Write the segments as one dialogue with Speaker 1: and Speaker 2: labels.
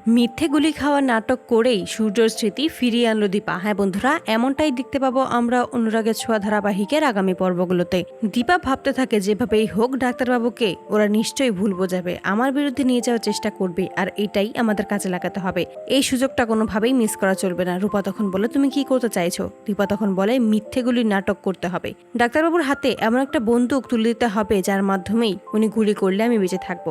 Speaker 1: মিথ্যে গুলি খাওয়া নাটক করেই সূর্যর স্মৃতি ফিরিয়ে আনলো দীপা। হ্যাঁ বন্ধুরা, এমনটাই দেখতে পাবো আমরা অনুরাগের ছোঁয়া ধারাবাহিকের আগামী পর্বগুলোতে। দীপা ভাবতে থাকে যেভাবেই হোক ডাক্তারবাবুকে ওরা নিশ্চয়ই ভুল বোঝাবে, আমার বিরুদ্ধে নিয়ে যাওয়ার চেষ্টা করবে, আর এটাই আমাদের কাজে লাগাতে হবে। এই সুযোগটা কোনোভাবেই মিস করা চলবে না। রূপা তখন বলে, তুমি কি করতে চাইছো? দীপা তখন বলে, মিথ্যে গুলির নাটক করতে হবে। ডাক্তারবাবুর হাতে এমন একটা বন্দুক তুলে দিতে হবে যার মাধ্যমেই উনি গুলি করলে আমি বেঁচে থাকবো।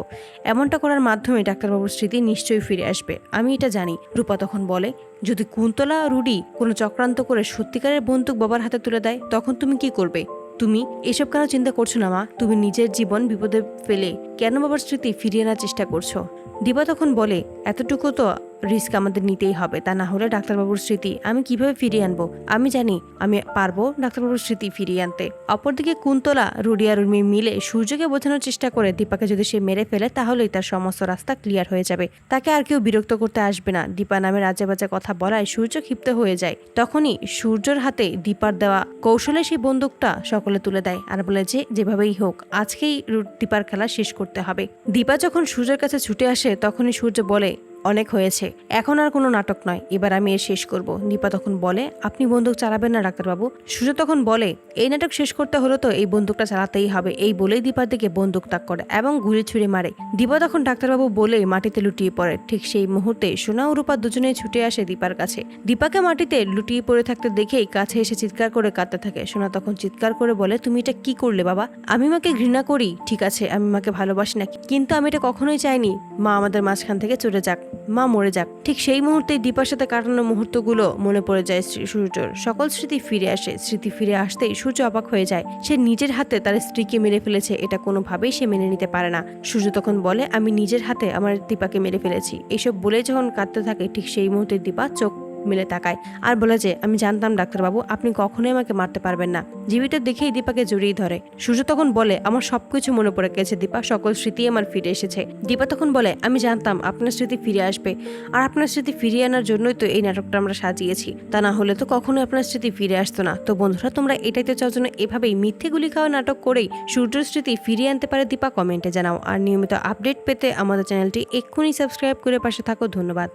Speaker 1: এমনটা করার মাধ্যমে ডাক্তারবাবুর স্মৃতি নিশ্চয়ই ফিরে আসবে, আমি এটা জানি। রূপা তখন বলে, যদি কুন্তলা রুডি কোনো চক্রান্ত করে সত্যিকারের বন্দুক বাবার হাতে তুলে দেয় তখন তুমি কি করবে? তুমি এসব কেন চিন্তা করছো না মা? তুমি নিজের জীবন বিপদে ফেলে কেন বাবার স্মৃতি ফিরিয়ে আনার চেষ্টা করছো? দীপা তখন বলে, এতটুকু তো রিস্ক আমাদের নিতেই হবে, তা না হলে ডাক্তারবাবুর স্মৃতি আমি কিভাবে ফিরিয়ে আনবো? আমি জানি আমি পারবো ডাক্তারবাবুর স্মৃতি ফিরিয়ে আনতে। অপরদিকে কুন্তলা, রুডি আর উর্মি মিলে সূর্যকে বোঝানোর চেষ্টা করে দীপাকে যদি সে মেরে ফেলে তাহলেই তার সমস্ত রাস্তা ক্লিয়ার হয়ে যাবে, তাকে আর কেউ বিরক্ত করতে আসবে না। দীপা নামের আজে বাজে কথা বলায় সূর্য ক্ষিপ্ত হয়ে যায়। তখনই সূর্যর হাতে দীপার দেওয়া কৌশলে সেই বন্দুকটা সকলে তুলে দেয় আর বলে যে যেভাবেই হোক আজকেই দীপার খেলা শেষ করতে হবে। দীপা যখন সূর্যের কাছে ছুটে আসে তখনই সূর্য বলে, অনেক হয়েছে, এখন আর কোনো নাটক নয়, এবার আমি এর শেষ করব। দীপা তখন বলে, আপনি বন্দুক চালাবেন না ডাক্তারবাবু? সূর্য তখন বলে, এই নাটক শেষ করতে হলো তো এই বন্দুকটা চালাতেই হবে। এই বলেই দীপার দিকে বন্দুক তাক করে এবং গুলি ছুঁড়ে মারে। দীপা তখন ডাক্তারবাবু বলে মাটিতে লুটিয়ে পড়ে। ঠিক সেই মুহূর্তে সোনা ও রূপা দুজনেই ছুটে আসে দীপার কাছে। দীপাকে মাটিতে লুটিয়ে পড়ে থাকতে দেখেই কাছে এসে চিৎকার করে কাঁদতে থাকে। সোনা তখন চিৎকার করে বলে, তুমি এটা কি করলে বাবা? আমি মাকে ঘৃণা করি, ঠিক আছে, আমি মাকে ভালোবাসি না, কিন্তু আমি এটা কখনোই চাইনি মা আমাদের মাঝখান থেকে চলে যাক, মা মরে যাক। ঠিক সেই মুহূর্তে দীপার সাথে কাটানো মুহূর্তগুলো মনে পড়ে যায় সূর্যর। সকল স্মৃতি ফিরে আসে। স্মৃতি ফিরে আসতেই সূর্য অবাক হয়ে যায়। সে নিজের হাতে তার স্ত্রীকে মেরে ফেলেছে, এটা কোনোভাবেই সে মেনে নিতে পারে না। সূর্য তখন বলে, আমি নিজের হাতে আমার দীপাকে মেরে ফেলেছি। এইসব বলে যখন কাঁদতে থাকে ঠিক সেই মুহূর্তে দীপা চোখ মিলে তাকায় আর বলে যে, আমি জানতাম ডাক্তারবাবু আপনি কখনোই আমাকে মারতে পারবেন না। জীবিত দেখেই দীপাকে জড়িয়ে ধরে। সূর্য তখন বলে, আমার সবকিছু মনে পড়ে গেছে দীপা, সকল স্মৃতি আমার ফিরে এসেছে। দীপা তখন বলে, আমি জানতাম আপনার স্মৃতি ফিরে আসবে, আর আপনার স্মৃতি ফিরিয়ে আনার জন্যই তো এই নাটকটা আমরা সাজিয়েছি, তা না হলে তো কখনোই আপনার স্মৃতি ফিরে আসতো না। তো বন্ধুরা, তোমরা এটাইতে চাওয়ার জন্য এভাবেই মিথ্যে গুলি খাওয়া নাটক করেই সূর্যের স্মৃতি ফিরিয়ে আনতে পারে দীপা? কমেন্টে জানাও। আর নিয়মিত আপডেট পেতে আমাদের চ্যানেলটি এক্ষুনি সাবস্ক্রাইব করে পাশে থাকো। ধন্যবাদ।